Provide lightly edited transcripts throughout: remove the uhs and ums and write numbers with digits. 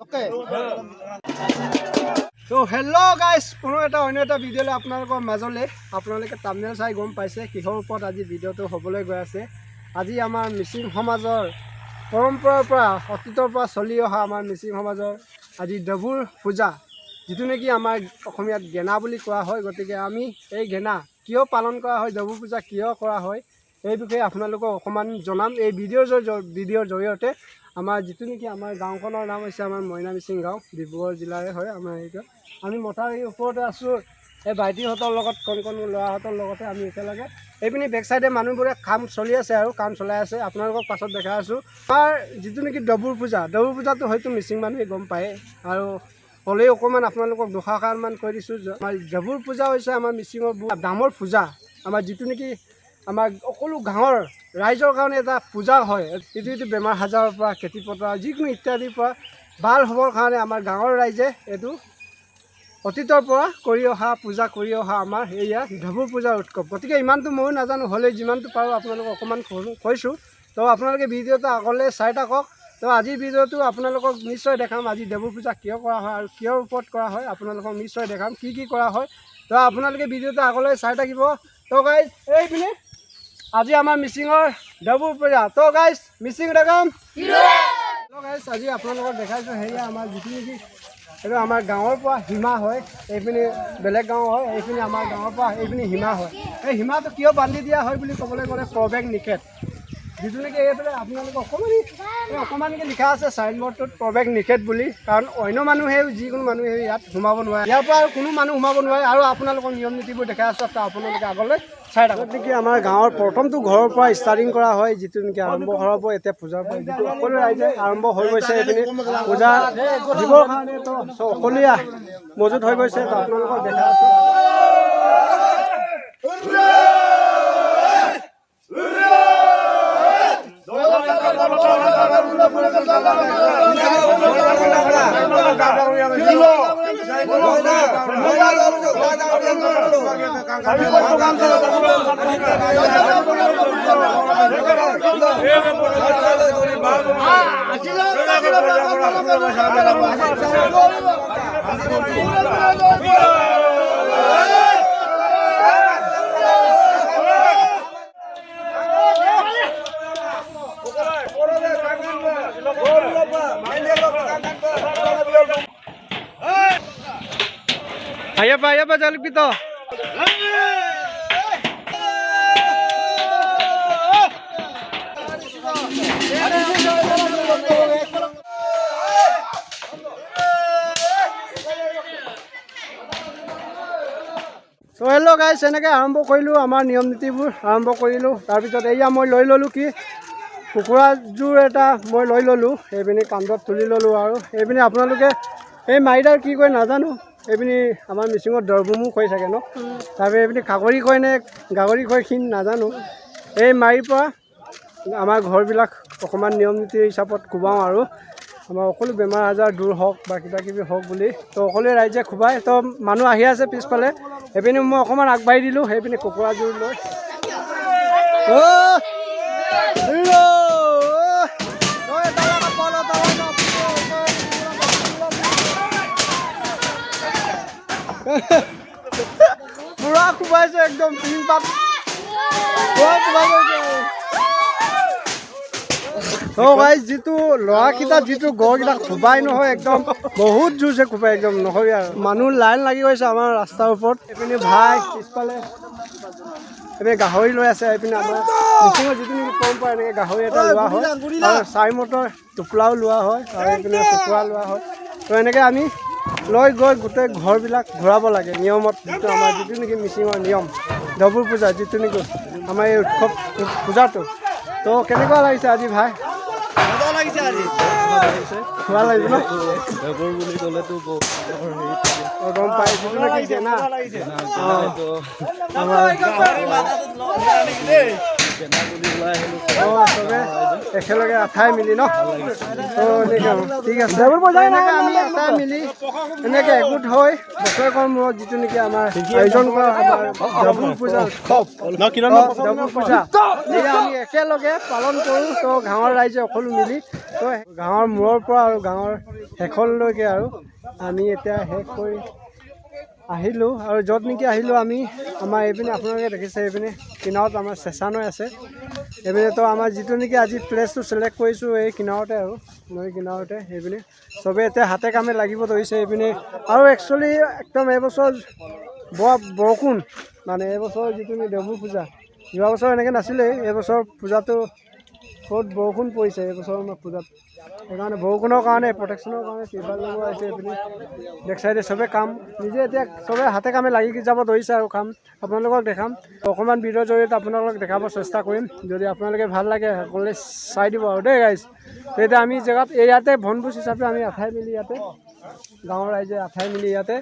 Okay তো hello' guys, পুনৰ এটা অন্য এটা ভিডিঅ'লৈ আপোনালোকৰ মাজলৈ আপোনালোকে থাম্বনেইল চাই গম পাইছে কিহৰ ওপৰত আজি ভিডিঅ'টো হ'বলৈ গৈ আছে। আজি আমাৰ মিচিং সমাজৰ পৰম্পৰাৰ পৰা অতীতৰ পৰা চলি অহা আমাৰ মিচিং সমাজৰ আজি ডবুৰ পূজা, যিটো নেকি আমাৰ অসমীয়াত গেনা বুলি কোৱা হয়। গতিকে আমি এই গেনা কিয় পালন কৰা হয়, ডবুৰ পূজা কিয় কৰা হয়, এই বিষয়ে আপোনালোকক অকণমান জনাম এই ভিডিঅ'ৰ জৰিয়তে। আমাৰ যিটো নেকি আমাৰ গাঁওখনৰ নাম হৈছে আমাৰ মইনা মিচিং গাঁও, ডিব্ৰুগড় জিলাৰে হয় আমাৰ এইটো। আমি মথাউৰিৰ ওপৰতে আছোঁ এই ভাইটিহঁতৰ লগত, কণ ল'ৰাহঁতৰ লগতে আমি একেলগে। এইপিনি বেক চাইডে মানুহবোৰে কাম চলি আছে আৰু কাম চলাই আছে, আপোনালোকক পাছত দেখাই আছোঁ। আমাৰ যিটো নেকি ডবুৰ পূজাটো হয়তো মিচিং মানুহে গম পায়ে, আৰু হ'লেও অকণমান আপোনালোকক দুষাৰমান কৈ দিছোঁ। আমাৰ ডবুৰ পূজা হৈছে আমাৰ মিচিঙৰ ডাঙৰ পূজা, আমাৰ যিটো নেকি আমাৰ সকলো গাঁৱৰ ৰাইজৰ কাৰণে এটা পূজা হয়। ইটো বেমাৰ আজাৰৰ পৰা, খেতি পথাৰ যিকোনো ইত্যাদিৰ পৰা ভাল হ'বৰ কাৰণে আমাৰ গাঁৱৰ ৰাইজে এইটো অতীতৰ পৰা পূজা কৰি অহা আমাৰ এয়া ডবুৰ পূজাৰ উৎসৱ। গতিকে ইমানটো ময়ো নাজানো, হ'লেও যিমানটো পাৰোঁ আপোনালোকক অকণমান কৈছোঁ। তো আপোনালোকে ভিডিঅ'টো আগলৈ চাই থাকক। তো আজিৰ ভিডিঅ'টো আপোনালোকক নিশ্চয় দেখাম আজি ডবুৰ পূজা কিয় কৰা হয় আৰু কিয়ৰ ওপৰত কৰা হয়, আপোনালোকক নিশ্চয় দেখাম কি কৰা হয়। তো আপোনালোকে ভিডিঅ'টো আগলৈ চাই থাকিব। তো গাইজ এইপিনে আজি আমাৰ মিচিঙৰ ডবুৰ পূজা। তো গাইজ মিচিং দেখাম। তো গাইজ আজি আপোনালোকক দেখাইছোঁ সেয়া আমাৰ যিটো নেকি এইটো আমাৰ গাঁৱৰ পৰা সীমা হয়, এইপিনি বেলেগ গাঁও হয়, এইপিনি আমাৰ গাঁৱৰ পৰা এইপিনি সীমা হয়। এই সীমাটো কিয় বান্ধি দিয়া হয় বুলি ক'বলৈ গ'লে প্ৰৱেশ নিষেধ, যিটো নেকি এইফালে আপোনালোকে অকণমানকৈ লিখা আছে চাইনবোৰ্ডটোত প্ৰৱেশ নিষেধ বুলি। কাৰণ অন্য মানুহেও যিকোনো মানুহেও ইয়াত সোমাব নোৱাৰে, ইয়াৰ পৰা আৰু কোনো মানুহ সোমাব নোৱাৰে। আৰু আপোনালোকৰ নিয়ম নীতিবোৰ দেখাই আছোঁ, তো আপোনালোকে আগলৈ চাই থাকক। নেকি আমাৰ গাঁৱৰ প্ৰথমটো ঘৰৰ পৰা ষ্টাৰ্টিং কৰা হয়, যিটো নেকি আৰম্ভ কৰা হ'ব এতিয়া পূজাৰ পৰা, যিটো সকলো ৰাইজে আৰম্ভ হৈ গৈছে এইপিনি পূজা দিবৰ কাৰণে। তো সকলোৱে মজুত হৈ গৈছে, তো আপোনালোকক দেখাই আছোঁ। Ayapa jaluk pito. তো হেল্ল' গাইজ, এনেকৈ আৰম্ভ কৰিলোঁ আমাৰ নিয়ম নীতিবোৰ আৰম্ভ কৰিলোঁ। তাৰপিছত এয়া মই লৈ ল'লোঁ কি কুকুৰাযোৰ এটা মই লৈ ল'লোঁ, এইপিনি কান্ধত তুলি ল'লোঁ। আৰু এইপিনি আপোনালোকে এই মাৰিডাল কি কয় নাজানো, এইপিনি আমাৰ মিচিঙত দৰবুমো কৈ থাকে ন, তাৰপিছত এইপিনি কাকৰি কয় নে গাগৰি কয় সি নাজানো। এই মাৰিৰ পৰা আমাৰ ঘৰবিলাক অকণমান নিয়ম নীতি হিচাপত কোবাওঁ আৰু আমাৰ সকলো বেমাৰ আজাৰ দূৰ হওক বা কিবাকিবি হওক বুলি। তো সকলোৱে ৰাইজে কোবাই, তো মানুহ আহি আছে পিছফালে। সেইপিনি মই অকণমান আগবাঢ়ি দিলোঁ, সেইপিনি কুকুৰাযোৰ লৈ পুৰা কোবাইছে একদম তিন পাত পুৰা কোবাই গৈছে। তো গাইজ যিটো ল'ৰাকেইটা যিটো গড়কেইটা কোবাই নহয়, একদম বহুত জোৰছে কোবাই, একদম নহয় আৰু মানুহ লাইন লাগি গৈছে আমাৰ ৰাস্তাৰ ওপৰত। এইপিনি ভাই পিছফালে এইপিনে গাহৰি লৈ আছে, এইপিনে আমাৰ মিচিঙৰ যিটো নেকি পৰম্পৰা এনেকৈ গাহৰি এটা লোৱা হয় আৰু চাৰি মটৰ টোপোলাও লোৱা হয় আৰু এইপিনে কুকুৰা লোৱা হয়। তো এনেকৈ আমি লৈ গৈ গোটেই ঘৰবিলাক ঘূৰাব লাগে নিয়মত, যিটো আমাৰ যিটো নেকি মিচিঙৰ নিয়ম ডবুৰ পূজা, যিটো নেকি আমাৰ এই উৎসৱ পূজাটো। তো কেনেকুৱা লাগিছে আজি ভাই? লাগিছে আজি ভাল লাগিছে ন? ডবুৰ বুলি ক'লেতো গম পাই যিটো নেকি চবে একেলগে আঠাই মিলি ন ঠিক আছে এনেকৈ আমি আটাই মিলি এনেকৈ একগোট হৈ বছৰেকৰ মূৰত যিটো নেকি আমাৰ আয়োজন কৰা ডবল পূজা ডবল পূজা এয়া আমি একেলগে পালন কৰোঁ তো গাঁৱৰ ৰাইজে সকলো মিলি তো গাঁৱৰ মূৰৰ পৰা আৰু গাঁৱৰ শেষলৈকে আৰু আমি এতিয়া শেষ কৰি আহিলোঁ আৰু য'ত নেকি আহিলোঁ আমি আমাৰ এইপিনে আপোনালোকে দেখিছে এইপিনে কিনাৰত আমাৰ চেঁচা নৈ আছে এইপিনে তো আমাৰ যিটো নেকি আজি প্লেচটো চিলেক্ট কৰিছোঁ এই কিনাৰতে আৰু নৈ কিনাৰতে সেইপিনে চবেই এতিয়া হাতে কামে লাগিব ধৰিছে এইপিনে আৰু একচুৱেলি একদম এইবছৰ বৰষুণ মানে এইবছৰ যিটো নেকি ডবল পূজা যোৱা বছৰ এনেকৈ নাছিলেই এইবছৰ পূজাটো বহুত বৰষুণ পৰিছে এইবছৰ আমাৰ পূজাত সেইকাৰণে বৰষুণৰ কাৰণে প্ৰটেকশ্যনৰ কাৰণে তিৰপাল লগোৱা হৈছে এইপিনে বেক চাইডে চবে কাম নিজে এতিয়া চবে হাতে কামে লাগি যাব ধৰিছে আৰু কাম আপোনালোকক দেখাম অকণমান ভিডিঅ'ৰ জৰিয়তে আপোনালোকক দেখাব চেষ্টা কৰিম যদি আপোনালোকে ভাল লাগে সকলোৱে চাই দিব আৰু দেই গাইজ তেতিয়া আমি জেগাত ইয়াতে বনভোজ হিচাপে আমি আঠাই মিলি ইয়াতে গাঁৱৰ ৰাইজে আঠাই মিলি ইয়াতে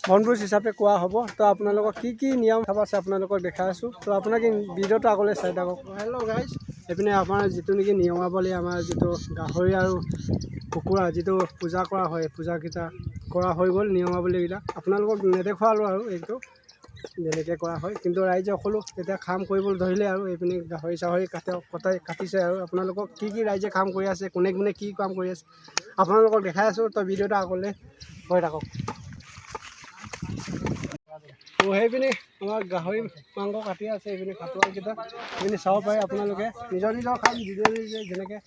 বনভোজ হিচাপে কোৱা হ'ব তো আপোনালোকক কি নিয়ম খাব আছে আপোনালোকক দেখাই আছোঁ তো আপোনালোকে ভিডিঅ'টো আগলৈ চাই থাকক হেল্ল' গাইজ এইপিনে আমাৰ যিটো নেকি নিয়মাৱলী আমাৰ যিটো গাহৰি আৰু কুকুৰা যিটো পূজা কৰা হয় পূজাকেইটা কৰা হৈ গ'ল নিয়মাৱলীবিলাক আপোনালোকক নেদেখুৱালোঁ আৰু এইটো যেনেকৈ কৰা হয় কিন্তু ৰাইজে সকলো এতিয়া কাম কৰিবলৈ ধৰিলে আৰু এইপিনে গাহৰি চাহৰি কাটিছে আৰু আপোনালোকক কি ৰাইজে কাম কৰি আছে কোনে কোনে কি কাম কৰি আছে আপোনালোকক দেখাই আছোঁ তো ভিডিঅ'টো আগলৈ হৈ থাকক সেইপিনে আমাৰ গাহৰি মাংস কাটি আছে এইপিনে কাটোৱাকেইটা এইপিনে চাব পাৰে আপোনালোকে নিজৰ কাম নিজে যেনেকৈ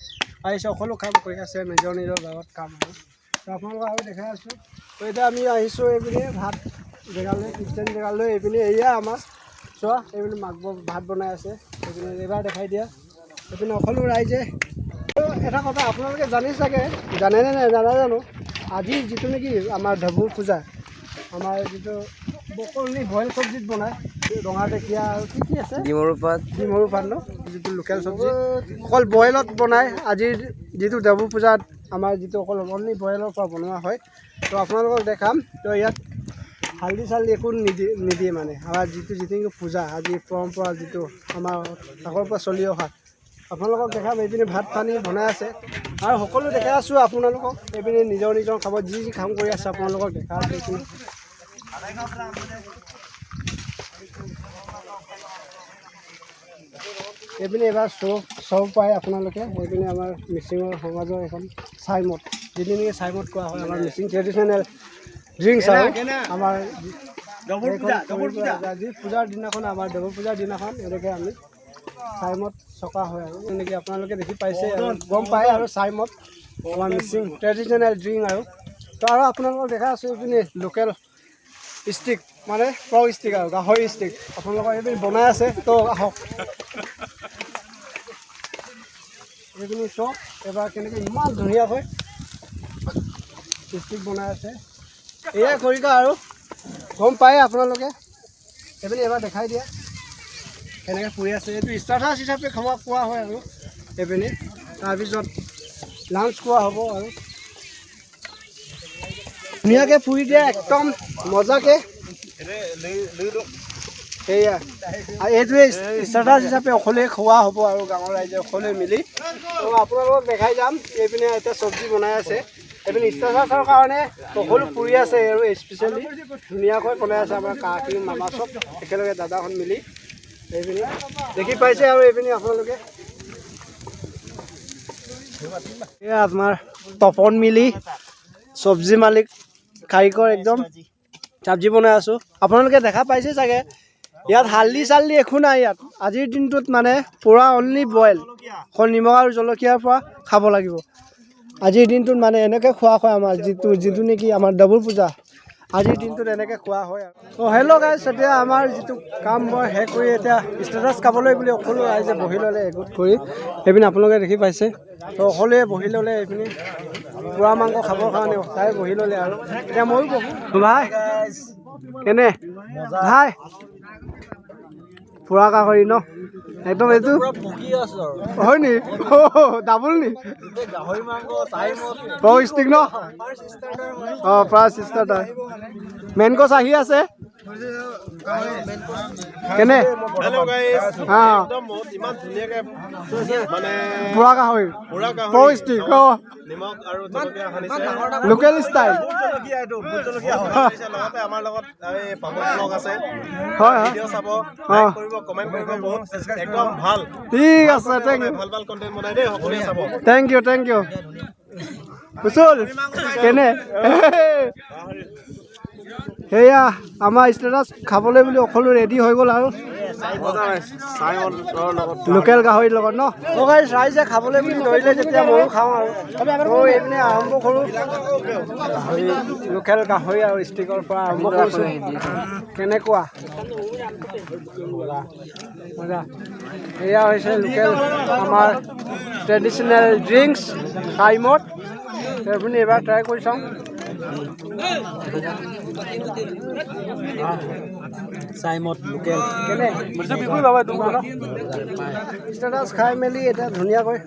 পাৰিছে সকলো কাম কৰি আছে নিজৰ গাঁৱত কাম আৰু তো আপোনালোকক আৰু দেখাই আছোঁ তো এতিয়া আমি আহিছোঁ এইপিনে ভাত জেগালৈ কিটচেন জেগালৈ এইপিনে এয়া আমাৰ চোৱা এইপিনে ভাত বনাই আছে এইপিনে এইবাৰ দেখাই দিয়া এইপিনে সকলো ৰাইজে এটা কথা আপোনালোকে জানে চাগে জানেনে নাই নাজানো আজি যিটো নেকি আমাৰ ডবল পূজা আমাৰ যিটো বকলনি বইল চব্জিত বনায় ৰঙা ঢেকীয়া আৰু কি আছে ডিমৰু পাত ন যিটো লোকেল চব্জি অকল বইলত বনায় আজিৰ যিটো ডবল পূজাত আমাৰ যিটো অকল অনলি বইলৰ পৰা বনোৱা হয় তো আপোনালোকক দেখাম তো ইয়াত হালধি চালদি একো নিদিয়ে মানে আমাৰ যিটো নেকি পূজা আজি পৰম্পৰা যিটো আমাৰ আগৰ পৰা চলি অহা আপোনালোকক দেখাম এইপিনে ভাত পানী বনাই আছে আৰু সকলো দেখাই আছোঁ আপোনালোকক এইপিনে নিজৰ খাব যি কাম কৰি আছে আপোনালোকক দেখা আছে এইপিনে এবাৰ চব পায় আপোনালোকে এইপিনে আমাৰ মিচিঙৰ সমাজৰ এখন চাইমদ যিটো নেকি চাইমদ কোৱা হয় আমাৰ মিচিং ট্ৰেডিশ্যনেল ড্ৰিংকছ আৰু আমাৰ আজি পূজাৰ দিনাখন আমাৰ ডবল পূজাৰ দিনাখন এনেকৈ আমি চাইমদ চকা হয় আৰু এনেকৈ আপোনালোকে দেখি পাইছে আৰু গম পায় আৰু চাইমদ আমাৰ মিচিং ট্ৰেডিশ্যনেল ড্ৰিংক আৰু তো আৰু আপোনালোকক দেখা আছোঁ এইপিনে লোকেল ষ্টিক মানে পৰ্ক ষ্টিক আৰু গাহৰি ষ্টিক আপোনালোকৰ এইপিনে বনাই আছে তো আহক এইপিনে চক এবাৰ কেনেকৈ ইমান ধুনীয়াকৈ ষ্টিক বনাই আছে এয়াই খৰিকা আৰু গম পায় আপোনালোকে এইপিনে এবাৰ দেখাই দিয়া কেনেকৈ পুৰি আছে এইটো ষ্টাৰ্টাৰ্ছ হিচাপে খোৱা হয় আৰু এইপিনে তাৰপিছত লাঞ্চ খোৱা হ'ব আৰু ধুনীয়াকৈ পুৰি দিয়ে একদম মজাকৈ সেয়া আৰু এইটোৱে ষ্টাৰ্টাৰ্ছ হিচাপে অকলে খোৱা হ'ব আৰু গাঁৱৰ ৰাইজে অকলে মিলি তো আপোনালোকক দেখাই যাম এইপিনে এতিয়া চব্জি বনাই আছে এইপিনে ষ্টাৰ্টাৰ্ছৰ কাৰণে সকলো পুৰি আছে আৰু স্পেচিয়েলি ধুনীয়াকৈ বনাই আছে আমাৰ কাকি মামা চব একেলগে দাদাখন মিলি এইপিনে দেখি পাইছে আৰু এইপিনে আপোনালোকে এয়া আপোনাৰ তপন মিলি চব্জি মালিক কাৰিকৰ একদম চব্জি বনাই আছোঁ আপোনালোকে দেখা পাইছে চাগে ইয়াত হালধি চালদি একো নাই ইয়াত আজিৰ দিনটোত মানে পূৰা অনলি বইল অকল নিমখ আৰু জলকীয়াৰ পৰা খাব লাগিব আজিৰ দিনটোত মানে এনেকৈ খোৱা হয় আমাৰ যিটো নেকি আমাৰ ডবল পূজা আজিৰ দিনটোত এনেকৈ খোৱা হয় আৰু তো হেল্ল' গাইজ এতিয়া আমাৰ যিটো কাম মই শেষ কৰি এতিয়া ষ্টেটাছ খাবলৈ বুলি সকলো ৰাইজে বহি ল'লে একগোট কৰি এইপিনে আপোনালোকে দেখি পাইছে তো সকলোৱে বহি ল'লে এইপিনে পুৰা মাংস খাবৰ কাৰণে তাই বহি ল'লে আৰু এতিয়া ময়ো বহোঁ ভাই কেনে ভাই পুৰা গাহৰি ন একদম এইটো হয় নি ডাবল নি পৰ্ক ষ্টিক ন অঁ ফাৰ্ষ্ট ষ্টাৰ্টাৰ মেইন কচ আহি আছে কেনে হেল্ল' গাইছ হ্যাঁ একদম বহুত ইমান ধুনীয়াকে মানে বুঢ়া গাহৰি পুৰা গাহৰি পৌষ্টিক নিমখ আৰু জলকীয়া সানিছে লোকেল ষ্টাইল জলকীয়া এইটো ভোট জলকীয়া সানিছে লগতে আমাৰ লগত এই পাপৰ ব্লগ আছে হয় হয় ভিডিঅ' চাব লাইক কৰিব কমেণ্ট কৰিব বহুত একদম ভাল ঠিক আছে থেংক ইউ ভাল ভাল কণ্টেণ্ট বনাই দেই সকলোৱে চাব থেংক ইউ কুশল কেনে সেয়া আমাৰ ষ্টেটাছ খাবলৈ বুলি সকলো ৰেডি হৈ গ'ল আৰু লোকেল গাহৰিৰ লগত ন ৰাইজে খাবলৈ বুলি ধৰিলে যেতিয়া ময়ো খাওঁ আৰু মই এইপিনে আৰম্ভ কৰোঁ লোকেল গাহৰি আৰু ষ্টিকৰ পৰা আৰম্ভ কৰিছোঁ কেনেকুৱা মজা এয়া হৈছে লোকেল আমাৰ ট্ৰেডিশ্যনেল ড্ৰিংকছ টাইমত আপুনি এবাৰ ট্ৰাই কৰি চাওঁ চাইমত লোকেল কেনে ষ্টেটাছ খাই মেলি এতিয়া ধুনীয়াকৈ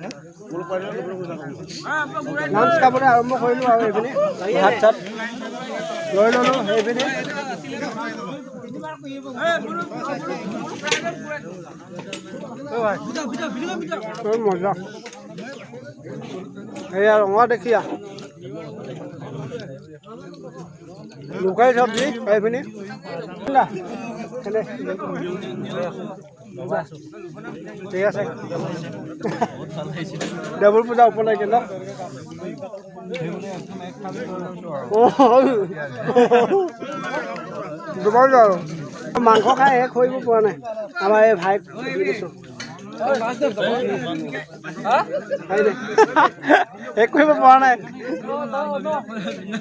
লাঞ্চ খাবলৈ আৰম্ভ কৰিলোঁ আৰু এইপিনে ভাত চাত লৈ ল'লোঁ সেইপিনে মজা সেয়া ৰঙা দেখিয়া লোকেল চব্জি এইপিনে ঠিক আছে দেৱৰ পূজা উপলক্ষে ন দুবাৰ আৰু মাংস খাই শেষ কৰিব পৰা নাই আমাৰ এই ভাইক দিছোঁ শেষ কৰিব পৰা নাই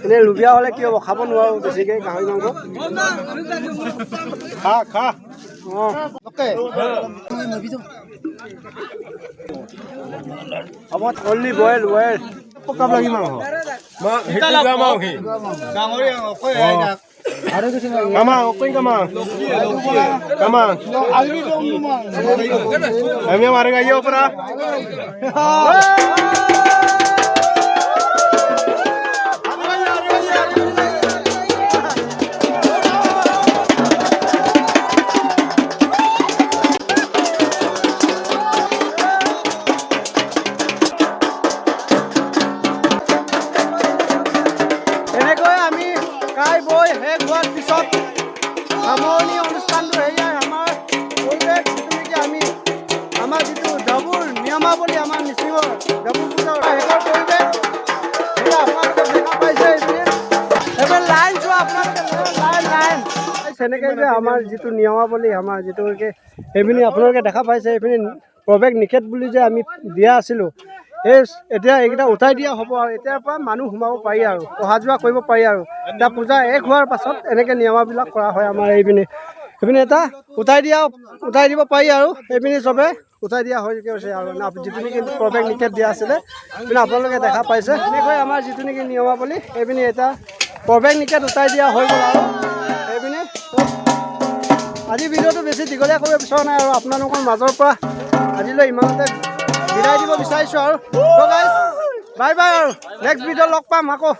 এনেই লুবিয়া হ'লে কি হ'ব খাব নোৱাৰোঁ বেছিকৈ গাহৰি মাংস খা অঁ হ'ব অনলি বইল কাপ লাগিব Kama, okay kama. Kama. Kami mari kayo para. সামৰণি অনুষ্ঠানটো সেয়াই আমাৰ পৰিৱেশ যিটো নেকি আমি আমাৰ যিটো ডাবুৰ নিয়মাৱলী আমাৰ মিচিঙৰ ডাবুৰ পূজাৰ শেষৰ পৰিৱেশ সেয়া আপোনালোকে দেখা পাইছে এইপিনে লাইন চোৱা আপোনালোকে লাইন তেনেকৈ যে আমাৰ যিটো নিয়মাৱলী আমাৰ যিটো সেইপিনি আপোনালোকে দেখা পাইছে এইপিনি প্ৰৱেশ নিষেধ বুলি যে আমি দিয়া আছিলোঁ এতিয়া এইকেইটা উঠাই দিয়া হ'ব আৰু এতিয়াৰ পৰা মানুহ সোমাব পাৰি আৰু অহা যোৱা কৰিব পাৰি আৰু এতিয়া পূজা শেষ হোৱাৰ পাছত এনেকৈ নিয়মাবিলাক কৰা হয় আমাৰ এইপিনে এটা উঠাই দিব পাৰি আৰু এইপিনে চবে উঠাই দিয়া হৈ গৈছে আৰু যিটো নেকি প্ৰৱেশ নিষেধ দিয়া আছিলে কিন্তু আপোনালোকে দেখা পাইছে এনেকৈ আমাৰ যিটো নেকি নিয়মাৱলী এইপিনে এটা প্ৰৱেশ নিষেধ উঠাই দিয়া হৈ গ'ল আৰু এইপিনে আজি ভিডিঅ'টো বেছি দীঘলীয়া কৰিব বিচৰা নাই আৰু আপোনালোকৰ মাজৰ পৰা আজিলৈ ইমানতে বিদায় দিব বিচাৰিছোঁ আৰু বাই বাই আৰু নেক্সট ভিডিঅ' লগ পাম আকৌ